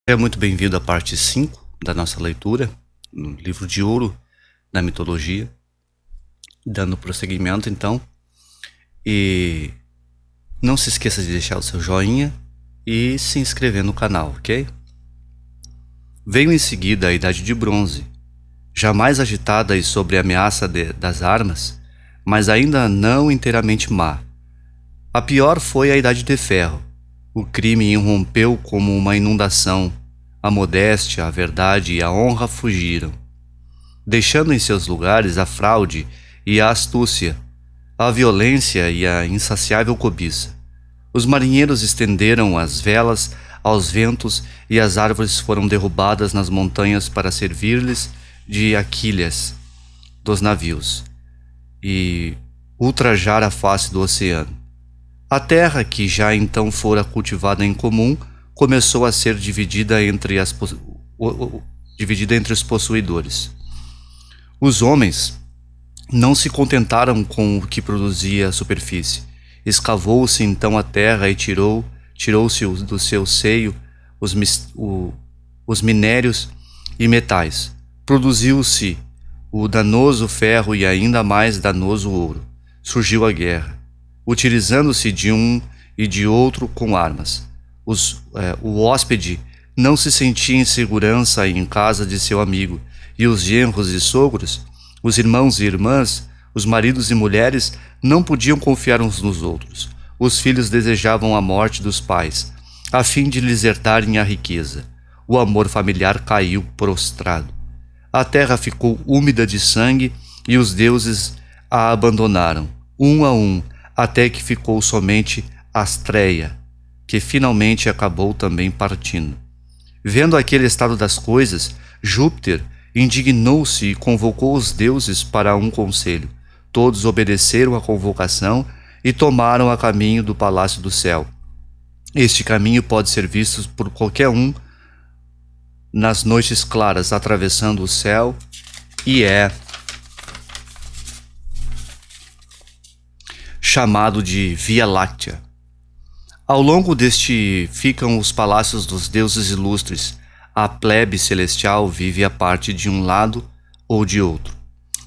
Seja muito bem-vindo à parte 5 da nossa leitura, no livro de ouro da mitologia, dando prosseguimento então. E não se esqueça de deixar o seu joinha e se inscrever no canal, ok? Veio em seguida a Idade de Bronze, jamais agitada e sob a ameaça das armas, mas ainda não inteiramente má. A pior foi a Idade de Ferro. O crime irrompeu como uma inundação. A modéstia, a verdade e a honra fugiram, deixando em seus lugares a fraude e a astúcia, a violência e a insaciável cobiça. Os marinheiros estenderam as velas aos ventos e as árvores foram derrubadas nas montanhas para servir-lhes de aquilhas dos navios e ultrajar a face do oceano. A terra, que já então fora cultivada em comum, começou a ser dividida entre os possuidores. Os homens não se contentaram com o que produzia a superfície. Escavou-se então a terra e tirou-se do seu seio os minérios e metais. Produziu-se o danoso ferro e ainda mais danoso ouro. Surgiu a guerra, utilizando-se de um e de outro com armas. O hóspede não se sentia em segurança em casa de seu amigo, e os genros e sogros, os irmãos e irmãs, os maridos e mulheres não podiam confiar uns nos outros. Os filhos desejavam a morte dos pais, a fim de lhes herdarem a riqueza. O amor familiar caiu prostrado. A terra ficou úmida de sangue e os deuses a abandonaram, um a um, até que ficou somente Astreia, que finalmente acabou também partindo. Vendo aquele estado das coisas, Júpiter indignou-se e convocou os deuses para um conselho. Todos obedeceram à convocação e tomaram a caminho do Palácio do Céu. Este caminho pode ser visto por qualquer um nas noites claras, atravessando o céu, e é chamado de Via Láctea. Ao longo deste ficam os palácios dos deuses ilustres. A plebe celestial vive a parte de um lado ou de outro.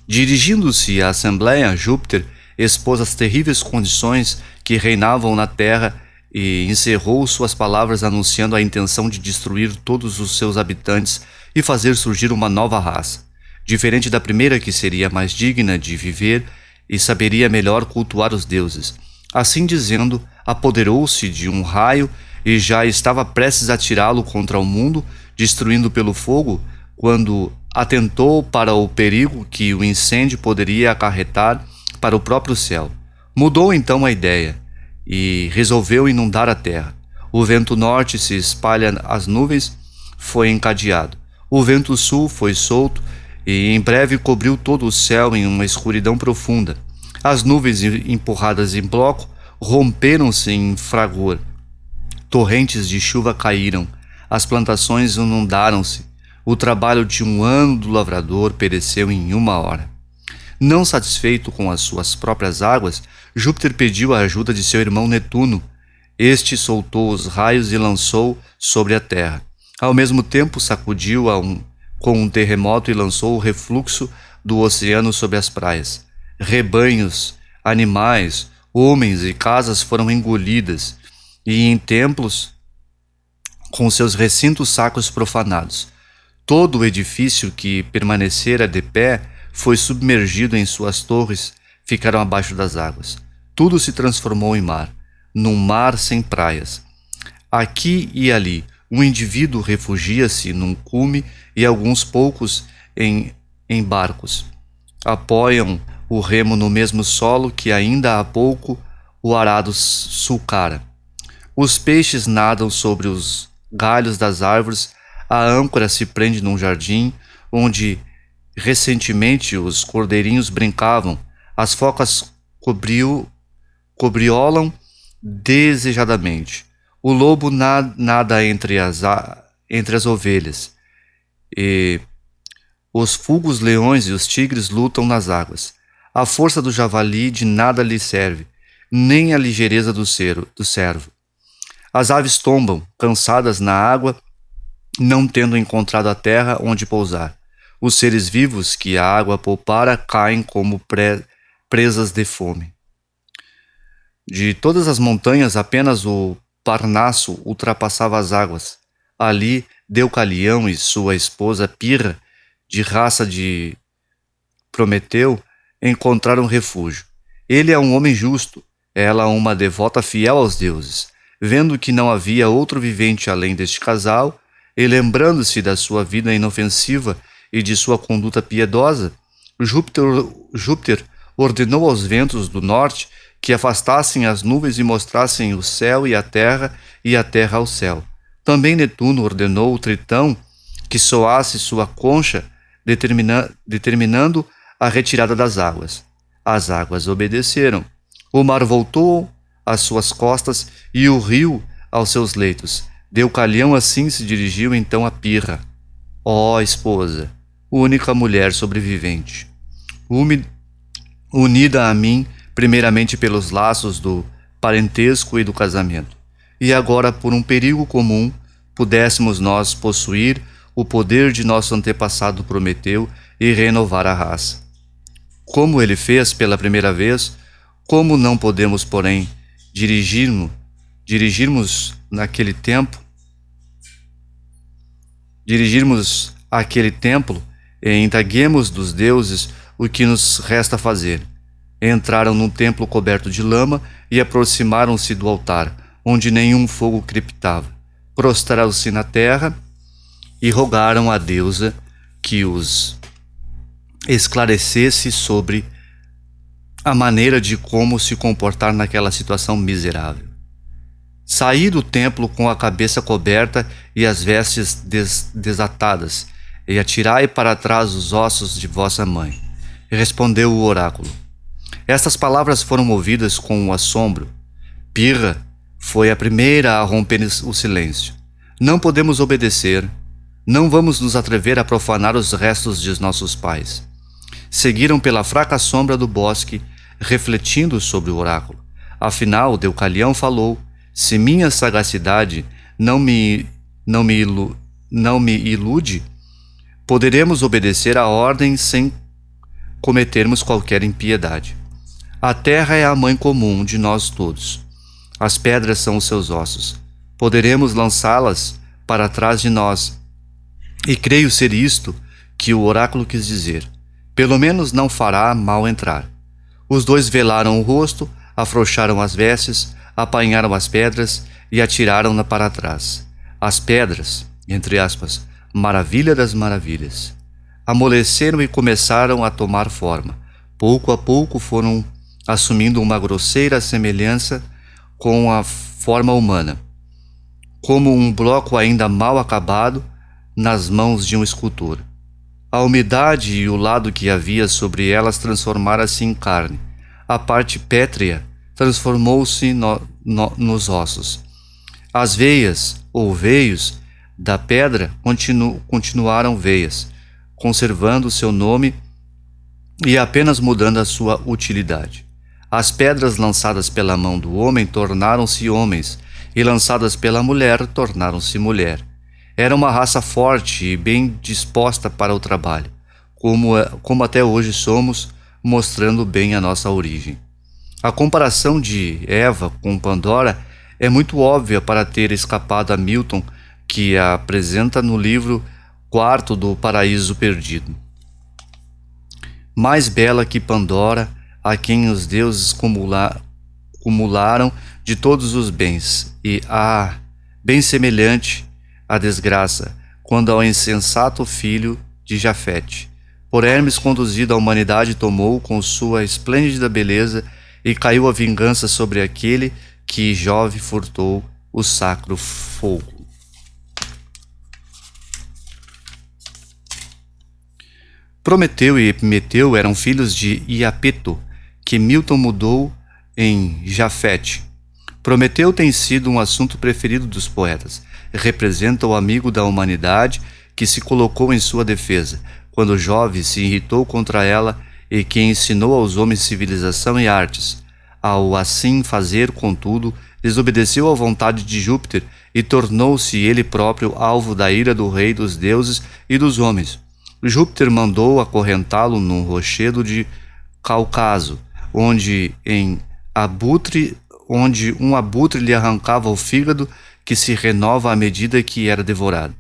Dirigindo-se à Assembleia, Júpiter expôs as terríveis condições que reinavam na Terra e encerrou suas palavras anunciando a intenção de destruir todos os seus habitantes e fazer surgir uma nova raça, diferente da primeira, que seria mais digna de viver e saberia melhor cultuar os deuses. Assim dizendo, apoderou-se de um raio e já estava prestes a tirá-lo contra o mundo, destruindo pelo fogo, quando atentou para o perigo que o incêndio poderia acarretar para o próprio céu. Mudou então a ideia e resolveu inundar a terra. O vento norte se espalha as nuvens, foi encadeado. O vento sul foi solto e em breve cobriu todo o céu em uma escuridão profunda. As nuvens, empurradas em bloco, romperam-se em fragor. Torrentes de chuva caíram, as plantações inundaram-se. O trabalho de um ano do lavrador pereceu em 1 hora. Não satisfeito com as suas próprias águas, Júpiter pediu a ajuda de seu irmão Netuno. Este soltou os raios e lançou sobre a terra. Ao mesmo tempo, sacudiu com um terremoto e lançou o refluxo do oceano sobre as praias. Rebanhos, animais, homens e casas foram engolidas, e em templos, com seus recintos sacros profanados. Todo o edifício que permanecera de pé foi submergido em suas torres, ficaram abaixo das águas. Tudo se transformou em mar, num mar sem praias. Aqui e ali, um indivíduo refugia-se num cume e alguns poucos em barcos. Apoiam o remo no mesmo solo que ainda há pouco o arado sulcara. Os peixes nadam sobre os galhos das árvores, a âncora se prende num jardim, onde recentemente os cordeirinhos brincavam, as focas cobriolam desejadamente. O lobo nada entre as ovelhas, e os fulgos leões e os tigres lutam nas águas. A força do javali de nada lhe serve, nem a ligeireza do cervo. As aves tombam, cansadas na água, não tendo encontrado a terra onde pousar. Os seres vivos que a água poupara caem como presas de fome. De todas as montanhas, apenas o Parnasso ultrapassava as águas. Ali, Deucalião e sua esposa Pirra, de raça de Prometeu, encontraram refúgio. Ele é um homem justo, ela uma devota fiel aos deuses. Vendo que não havia outro vivente além deste casal, e lembrando-se da sua vida inofensiva e de sua conduta piedosa, Júpiter ordenou aos ventos do norte que afastassem as nuvens e mostrassem o céu e a terra ao céu. Também Netuno ordenou o Tritão que soasse sua concha, determinando a retirada das águas. As águas obedeceram. O mar voltou às suas costas e o rio aos seus leitos. Deucalião assim se dirigiu então a Pirra. Ó esposa, única mulher sobrevivente, unida a mim primeiramente pelos laços do parentesco e do casamento, e agora por um perigo comum, pudéssemos nós possuir o poder de nosso antepassado Prometeu e renovar a raça. Como ele fez pela primeira vez, como não podemos, porém, dirigirmos àquele templo e indaguemos dos deuses o que nos resta fazer. Entraram num templo coberto de lama e aproximaram-se do altar, onde nenhum fogo crepitava. Prostraram-se na terra e rogaram à deusa que os esclarecesse sobre a maneira de como se comportar naquela situação miserável. Saí do templo com a cabeça coberta e as vestes desatadas, e atirai para trás os ossos de vossa mãe. Respondeu o oráculo. Estas palavras foram ouvidas com um assombro. Pirra foi a primeira a romper o silêncio. Não podemos obedecer. Não vamos nos atrever a profanar os restos de nossos pais. Seguiram pela fraca sombra do bosque, refletindo sobre o oráculo. Afinal, Deucalião falou: se minha sagacidade não me ilude, poderemos obedecer à ordem sem cometermos qualquer impiedade. A terra é a mãe comum de nós todos. As pedras são os seus ossos. Poderemos lançá-las para trás de nós. E creio ser isto que o oráculo quis dizer. Pelo menos não fará mal entrar. Os dois velaram o rosto, afrouxaram as vestes, apanharam as pedras e atiraram-na para trás. As pedras, entre aspas, maravilha das maravilhas, amoleceram e começaram a tomar forma. Pouco a pouco foram assumindo uma grosseira semelhança com a forma humana, como um bloco ainda mal acabado nas mãos de um escultor. A umidade e o lado que havia sobre elas transformara-se em carne. A parte pétrea transformou-se nos ossos. As veias ou veios da pedra continuaram veias, conservando seu nome e apenas mudando a sua utilidade. As pedras lançadas pela mão do homem tornaram-se homens, e lançadas pela mulher tornaram-se mulher. Era uma raça forte e bem disposta para o trabalho, como até hoje somos, mostrando bem a nossa origem. A comparação de Eva com Pandora é muito óbvia para ter escapado a Milton, que a apresenta no livro 4 do Paraíso Perdido. Mais bela que Pandora, a quem os deuses cumularam de todos os bens, e bem semelhante à desgraça, quando ao insensato filho de Jafete. Por Hermes conduzido, a humanidade tomou com sua esplêndida beleza e caiu a vingança sobre aquele que Jove furtou o sacro fogo. Prometeu e Epimeteu eram filhos de Iapeto, que Milton mudou em Jafete. Prometeu tem sido um assunto preferido dos poetas. Representa o amigo da humanidade que se colocou em sua defesa, quando Jove se irritou contra ela e que ensinou aos homens civilização e artes. Ao assim fazer, contudo, desobedeceu à vontade de Júpiter e tornou-se ele próprio alvo da ira do rei dos deuses e dos homens. Júpiter mandou acorrentá-lo num rochedo de Cáucaso, onde um abutre lhe arrancava o fígado, que se renova à medida que era devorado.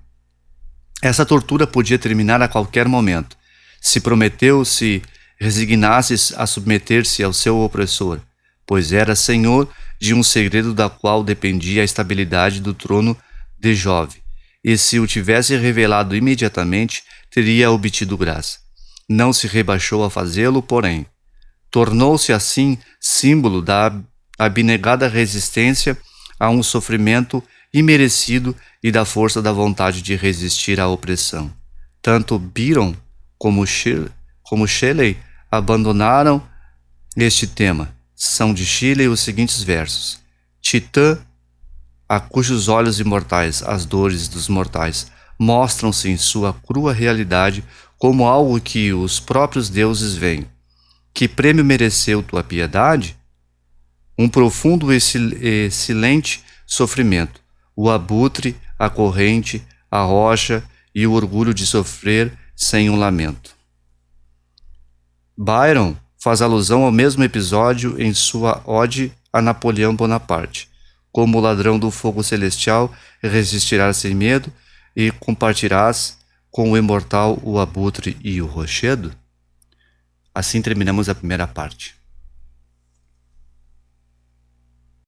Essa tortura podia terminar a qualquer momento, se Prometeu se resignasse a submeter-se ao seu opressor, pois era senhor de um segredo da qual dependia a estabilidade do trono de Jove, e se o tivesse revelado imediatamente, teria obtido graça. Não se rebaixou a fazê-lo, porém. Tornou-se assim símbolo da abnegada resistência a um sofrimento imerecido e da força da vontade de resistir à opressão. Tanto Byron como Shelley abandonaram este tema. São de Shelley os seguintes versos: Titã, a cujos olhos imortais as dores dos mortais mostram-se em sua crua realidade como algo que os próprios deuses veem. Que prêmio mereceu tua piedade? Um profundo e silente sofrimento, o abutre, a corrente, a rocha e o orgulho de sofrer sem um lamento. Byron faz alusão ao mesmo episódio em sua Ode a Napoleão Bonaparte. Como o ladrão do fogo celestial, resistirás sem medo e compartirás com o imortal o abutre e o rochedo? Assim terminamos a primeira parte.